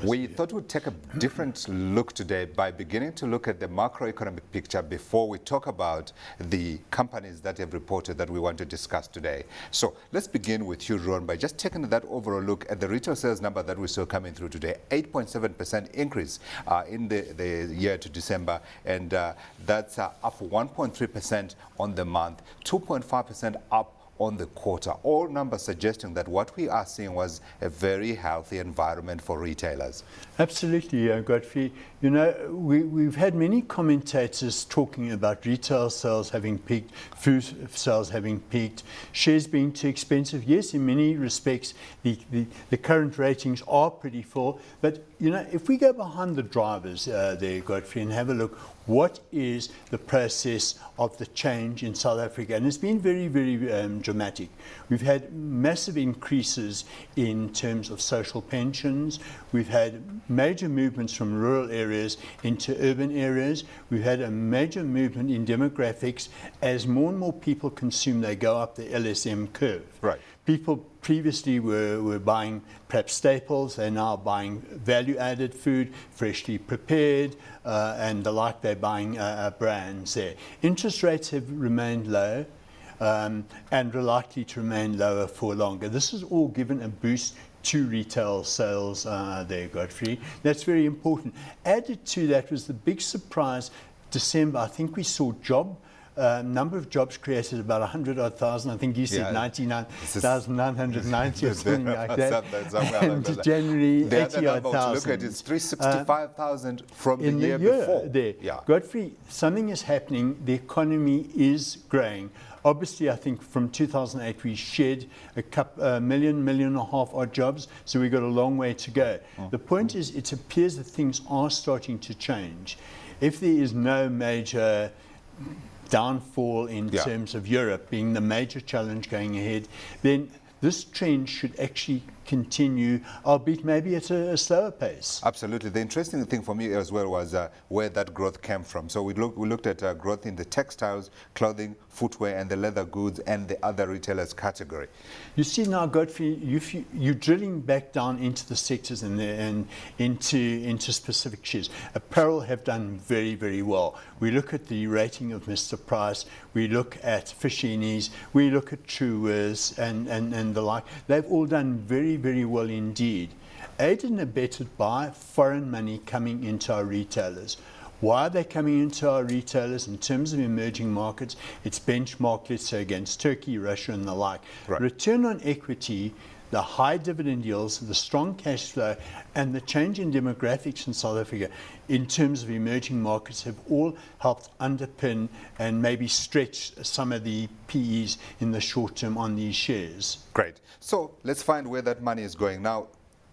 We thought we'd take a different look today by beginning to look at the macroeconomic picture before we talk about the companies that have reported that we want to discuss today. So let's begin with you, Ron, by just taking that overall look at the retail sales number that we saw coming through today. 8.7% increase in the year to December, and that's up 1.3% on the month, 2.5% up on the quarter. All numbers suggesting that what we are seeing was a very healthy environment for retailers. Absolutely, Godfrey. You know, we've had many commentators talking about retail sales having peaked, food sales having peaked, shares being too expensive. Yes, in many respects, the current ratings are pretty full. But, you know, if we go behind the drivers there, Godfrey, and have a look, what is the process of the change in South Africa? And it's been very, very dramatic. We've had massive increases in terms of social pensions. We've had major movements from rural areas into urban areas. We've had a major movement in demographics. As more and more people consume, they go up the LSM curve. Right. People previously were buying perhaps staples. They're now buying value-added food, freshly prepared, and the like. They're buying brands there. Interest rates have remained low and are likely to remain lower for longer. This has all given a boost to retail sales there, Godfrey. That's very important. Added to that was the big surprise, December. I think we saw number of jobs created about 100,000. I think you said 99,990 or something like that. And January, 80,000. Look at it, it's 365,000 from the year before. There. Yeah. Godfrey, something is happening. The economy is growing. Obviously, I think from 2008 we shed a million and a half odd jobs, so we've got a long way to go. The point is, it appears that things are starting to change. If there is no major downfall in terms of Europe being the major challenge going ahead, then this trend should actually continue, albeit maybe at a slower pace. Absolutely. The interesting thing for me as well was where that growth came from. So we looked at growth in the textiles, clothing, footwear, and the leather goods, and the other retailers category. You see now, Godfrey, you're drilling back down into the sectors and into specific shares. Apparel have done very, very well. We look at the rating of Mr. Price, we look at Fashini's, we look at Truworths and the like. They've all done very, very well indeed, aided and abetted by foreign money coming into our retailers. Why are they coming into our retailers in terms of emerging markets? It's benchmarked, let's say, against Turkey, Russia, and the like. Right. Return on equity, the high dividend yields, the strong cash flow, and the change in demographics in South Africa in terms of emerging markets have all helped underpin and maybe stretch some of the PEs in the short term on these shares. Great. So let's find where that money is going. Now,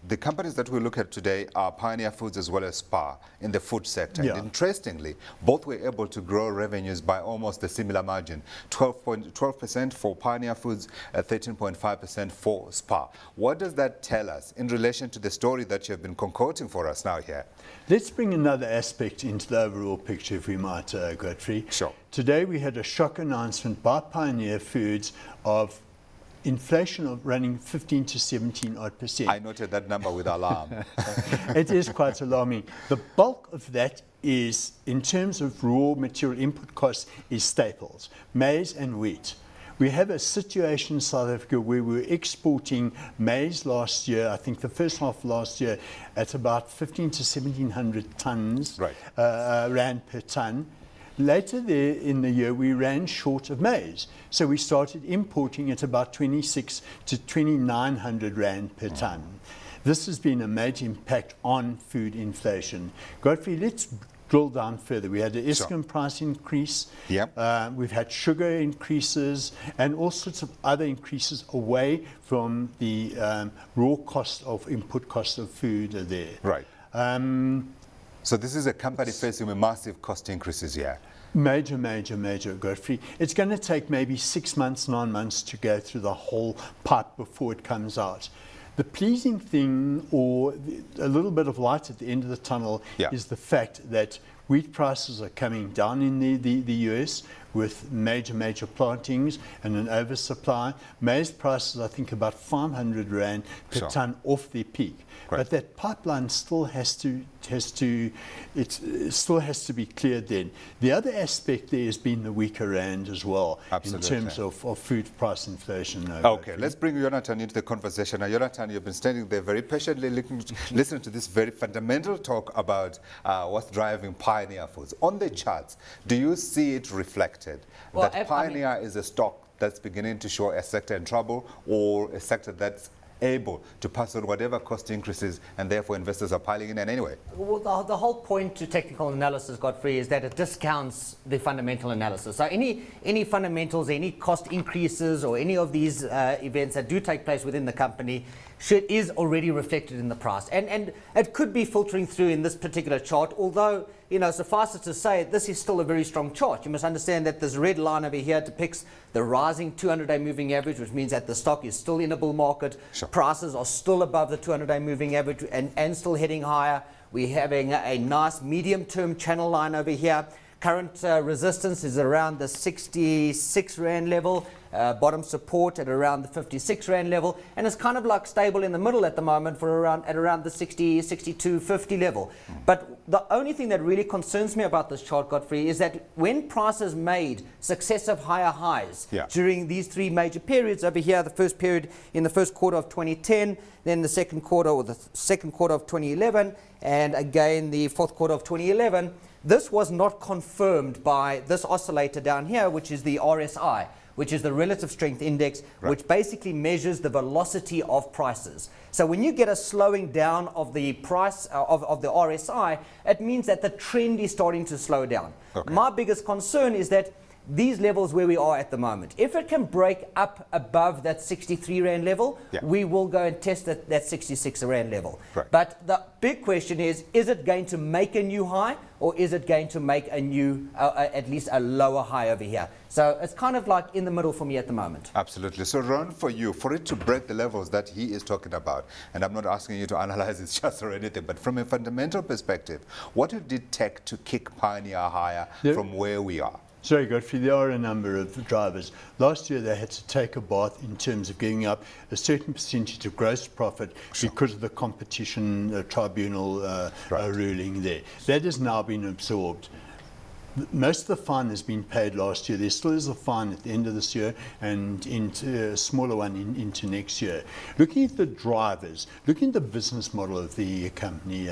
the companies that we look at today are Pioneer Foods as well as SPAR in the food sector. Yeah. And interestingly, both were able to grow revenues by almost a similar margin. 12% for Pioneer Foods, 13.5% for SPAR. What does that tell us in relation to the story that you have been concocting for us now here? Let's bring another aspect into the overall picture, if we might, Godfrey. Sure. Today we had a shock announcement by Pioneer Foods of inflation of running 15 to 17 odd %. I noted that number with alarm. It is quite alarming. The bulk of that is, in terms of raw material input costs, is staples, maize and wheat. We have a situation in South Africa where we were exporting maize last year, I think the first half of last year, at about 1,500 to 1,700 tons, Right. Rand per ton. Later there in the year, we ran short of maize. So we started importing at about 26 to 2,900 Rand per ton. This has been a major impact on food inflation. Godfrey, let's drill down further. We had the Eskom price increase. Yep. We've had sugar increases and all sorts of other increases away from the raw cost of input cost of food there. Right. So this is a company facing with massive cost increases here. Major, Godfrey. It's going to take maybe 6 months, 9 months to go through the whole pipe before it comes out. The pleasing thing, or a little bit of light at the end of the tunnel, is the fact that wheat prices are coming down in the US. with major plantings and an oversupply. Maize prices, I think, about 500 rand per Sure. tonne off their peak. Right. But that pipeline still has to it still has to be cleared then. The other aspect there has been the weaker rand as well Absolutely. in terms of food price inflation. Okay, let's bring Jonathan into the conversation. Now, Jonathan, you've been standing there very patiently listening to this very fundamental talk about what's driving Pioneer Foods. On the charts, do you see it reflected Well, that Pioneer is a stock that's beginning to show a sector in trouble, or a sector that's able to pass on whatever cost increases, and therefore investors are piling in anyway? Well, the whole point to technical analysis, Godfrey, is that it discounts the fundamental analysis. So any fundamentals, any cost increases, or any of these events that do take place within the company is already reflected in the price. And it could be filtering through in this particular chart, although, suffice it to say, this is still a very strong chart. You must understand that this red line over here depicts the rising 200-day moving average, which means that the stock is still in a bull market. Sure. Prices are still above the 200-day moving average and still heading higher. We're having a nice medium-term channel line over here. Current resistance is around the 66 Rand level, bottom support at around the 56 Rand level, and it's kind of like stable in the middle at the moment at around the 60, 62, 50 level. But the only thing that really concerns me about this chart, Godfrey, is that when prices made successive higher highs during these three major periods over here, the first period in the first quarter of 2010, then the second quarter of 2011, and again the fourth quarter of 2011, this was not confirmed by this oscillator down here, which is the RSI, which is the relative strength index, which basically measures the velocity of prices. So when you get a slowing down of the price of the RSI, it means that the trend is starting to slow down. Okay. My biggest concern is that these levels where we are at the moment, if it can break up above that 63 Rand level, we will go and test that 66 Rand level. Right. But the big question is it going to make a new high, or is it going to make a new, at least a lower high over here? So it's kind of like in the middle for me at the moment. Absolutely. So, Ron, for you, for it to break the levels that he is talking about, and I'm not asking you to analyze its charts or anything, but from a fundamental perspective, what would it take to kick Pioneer higher from where we are? Sorry, Godfrey, there are a number of drivers. Last year they had to take a bath in terms of giving up a certain percentage of gross profit because of the competition tribunal ruling there. That has now been absorbed. Most of the fine has been paid last year. There still is a fine at the end of this year and into a smaller one into next year. Looking at the drivers, looking at the business model of the company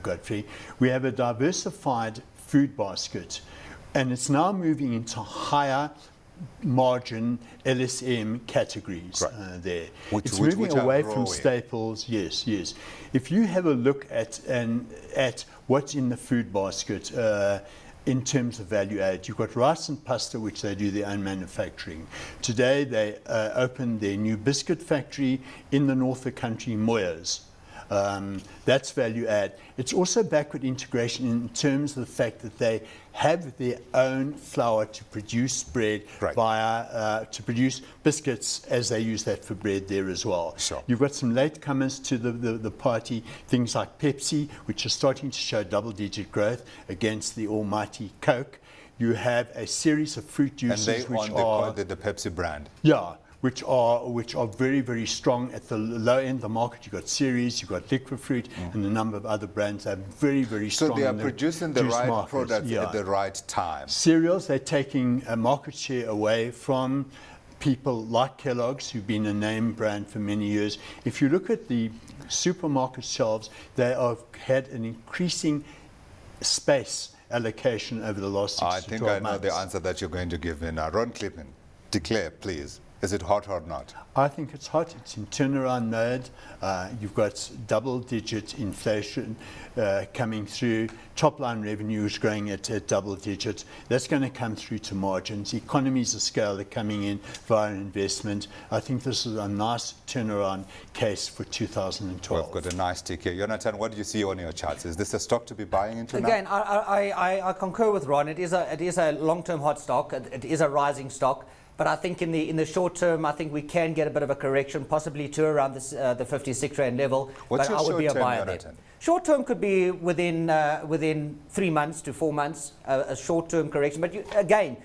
Godfrey, we have a diversified food basket, and it's now moving into higher margin LSM categories there. It's moving away from staples. Yes. If you have a look at what's in the food basket in terms of value add, you've got rice and pasta, which they do their own manufacturing. Today they opened their new biscuit factory in the north of the country, Moyers. That's value add. It's also backward integration in terms of the fact that they have their own flour to produce bread to produce biscuits, as they use that for bread there as well. Sure. You've got some latecomers to the party, things like Pepsi, which are starting to show double-digit growth against the almighty Coke. You have a series of fruit juices, and they call it the Pepsi brand. Yeah. Which are very, very strong at the low end of the market. You've got Ceres, you've got Liquid Fruit, and a number of other brands that are very, very strong. So they are producing the right products at the right time. Cereals, they're taking a market share away from people like Kellogg's, who've been a name brand for many years. If you look at the supermarket shelves, they have had an increasing space allocation over the last 6 to 12 months. I think I know the answer that you're going to give me now. Ron Klipman, declare, please. Is it hot or not? I think it's hot. It's in turnaround mode. You've got double-digit inflation coming through. Top-line revenue is growing at double digits. That's going to come through to margins. Economies of scale are coming in via investment. I think this is a nice turnaround case for 2012. We've got a nice tick here. Jonathan, what do you see on your charts? Is this a stock to be buying into now? Again, I concur with Ron. It is a long-term hot stock. It is a rising stock. But I think in the short term, I think we can get a bit of a correction, possibly to around the 56 rand level. What's but your I would be a short-term, buyer there. Jonathan? Short term could be within 3 months to 4 months, a short term correction. But again,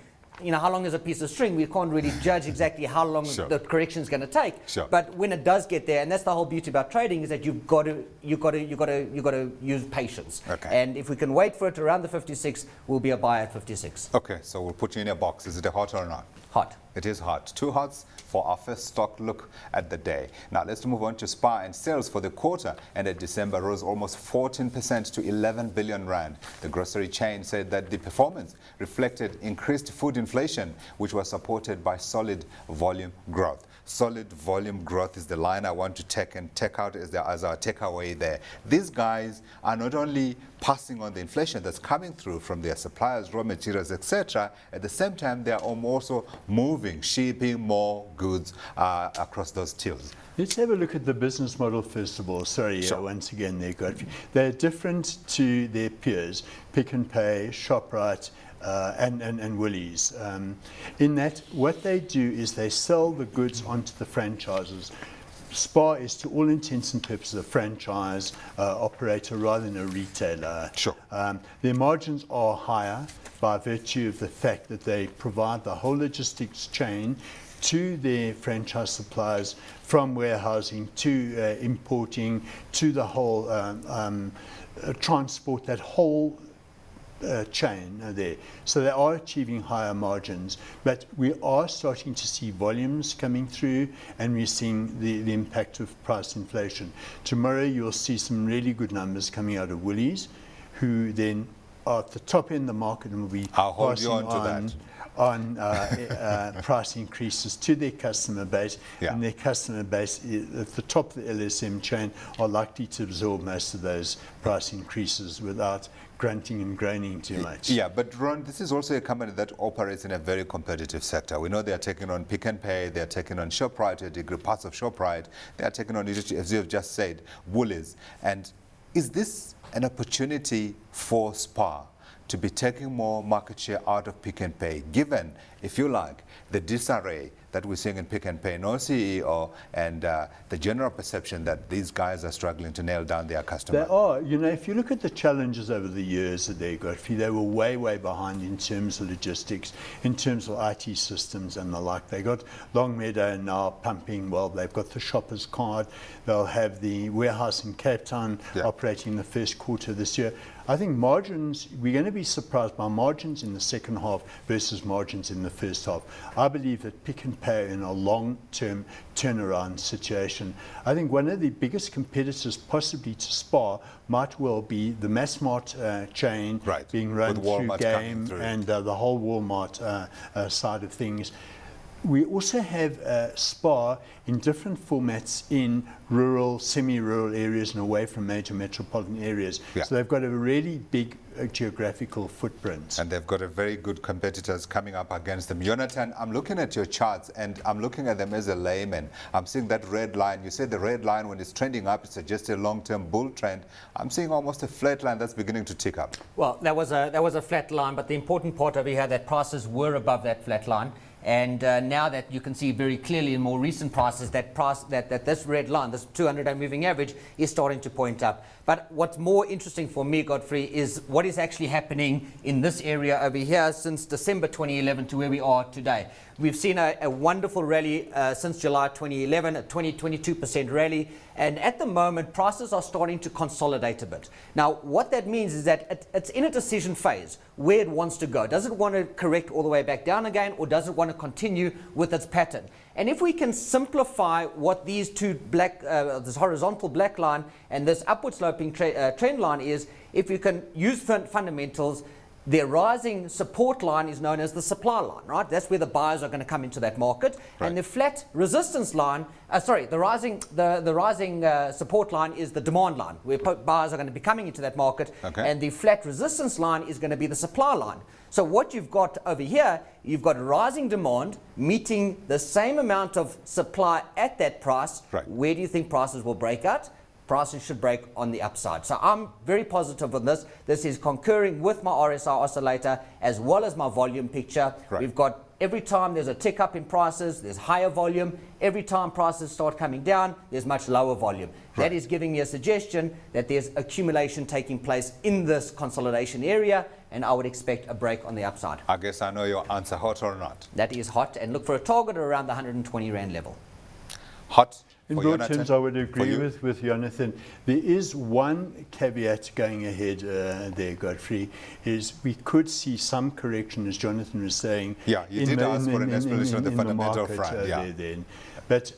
how long is a piece of string? We can't really judge exactly how long Sure. the correction is going to take. Sure. But when it does get there, and that's the whole beauty about trading, is that you've got to use patience. Okay. And if we can wait for it around the 56, we'll be a buyer at 56. Okay, so we'll put you in a box. Is it a hot or not? Hot. It is hot. 2 hots for our first stock look at the day. Now let's move on to SPAR, and sales for the quarter ended December rose almost 14% to 11 billion rand. The grocery chain said that the performance reflected increased food inflation, which was supported by solid volume growth. Solid volume growth is the line I want to take out as our takeaway there. These guys are not only passing on the inflation that's coming through from their suppliers, raw materials, etc. At the same time, they are also shipping more goods across those tills. Let's have a look at the business model first of all. Sorry, Sure. once again, they're different to their peers, Pick n Pay, Shoprite, and Woolies. In that, what they do is they sell the goods onto the franchises. SPAR is, to all intents and purposes, a franchise operator rather than a retailer. Sure. Their margins are higher by virtue of the fact that they provide the whole logistics chain to their franchise suppliers, from warehousing to importing to the whole transport, that whole chain there. So they are achieving higher margins, but we are starting to see volumes coming through, and we're seeing the impact of price inflation. Tomorrow you'll see some really good numbers coming out of Woolies, who then are at the top end of the market and will be I'll hold passing you on to that. on price increases to their customer base, Yeah. and their customer base at the top of the LSM chain are likely to absorb most of those price increases without grunting and groaning too much. Yeah, but Ron, this is also a company that operates in a very competitive sector. We know they are taking on Pick n Pay, they are taking on Shoprite to a degree, parts of Shoprite, they are taking on, as you have just said, Woolies. And is this an opportunity for SPAR to be taking more market share out of Pick n Pay, given, if you like, the disarray that we're seeing in Pick n Pay, no CEO, and the general perception that these guys are struggling to nail down their customer? They are. If you look at the challenges over the years that they got, they were way, way behind in terms of logistics, in terms of IT systems and the like. They got Longmeadow now pumping well. They've got the Shoppers card. They'll have the warehouse in Cape Town operating in the first quarter of this year. I think margins, we're going to be surprised by margins in the second half versus margins in the first half. I believe that Pick n Pay are in a long-term turnaround situation. I think one of the biggest competitors possibly to SPAR might well be the Massmart chain, Right, being run with through Walmart coming Game through. and the whole Walmart side of things. We also have SPAR in different formats in rural, semi-rural areas and away from major metropolitan areas. Yeah. So they've got a really big geographical footprint. And they've got a very good competitors coming up against them. Jonathan, I'm looking at your charts and I'm looking at them as a layman. I'm seeing that red line. You said the red line, when it's trending up, it's just a long-term bull trend. I'm seeing almost a flat line that's beginning to tick up. Well, that was a flat line, but the important part over here, that prices were above that flat line. And now that you can see very clearly in more recent prices that this red line, this 200-day moving average, is starting to point up. But what's more interesting for me, Godfrey, is what is actually happening in this area over here since December 2011 to where we are today. We've seen a wonderful rally since July 2011, a 22% rally. And at the moment, prices are starting to consolidate a bit. Now, what that means is that it's in a decision phase where it wants to go. Does it want to correct all the way back down again, or does it want to continue with its pattern? And if we can simplify what these two this horizontal black line and this upward sloping trend line is, if you can use fundamentals, the rising support line is known as the supply line, right? That's where the buyers are going to come into that market. Right. And the flat resistance line, the rising support line is the demand line, where buyers are going to be coming into that market. Okay. And the flat resistance line is going to be the supply line. So what you've got over here, you've got rising demand meeting the same amount of supply at that price. Right. Where do you think prices will break out? Prices should break on the upside. So I'm very positive on this. This is concurring with my RSI oscillator as well as my volume picture. Right. We've got Every time there's a tick up in prices, there's higher volume. Every time prices start coming down, there's much lower volume. That is giving me a suggestion that there's accumulation taking place in this consolidation area, and I would expect a break on the upside. I guess I know your answer, hot or not. That is hot, and look for a target around the 120 Rand level. Hot In for broad Jonathan, terms, I would for agree you? with Jonathan. There is one caveat going ahead there, Godfrey, is we could see some correction, as Jonathan was saying. Yeah, you did ask for an explanation of the fundamental market, front, yeah. there then. But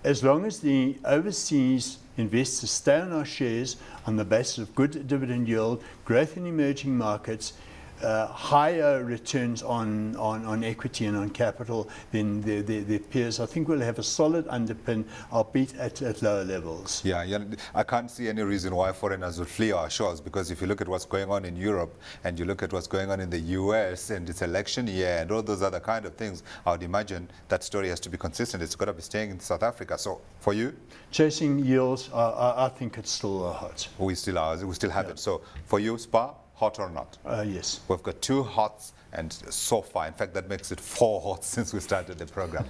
as long as the overseas investors stay on our shares on the basis of good dividend yield, growth in emerging markets, higher returns on equity and on capital than their peers, I think we'll have a solid underpin, albeit at lower levels. Yeah, I can't see any reason why foreigners would flee our shores, because if you look at what's going on in Europe and you look at what's going on in the US and it's election year and all those other kind of things, I would imagine that story has to be consistent. It's got to be staying in South Africa. So for you, Chasing yields, I think it's still hot. we still have it. So for you, SPAR, hot or not? Yes. We've got 2 hots and so far. In fact, that makes it 4 hots since we started the program.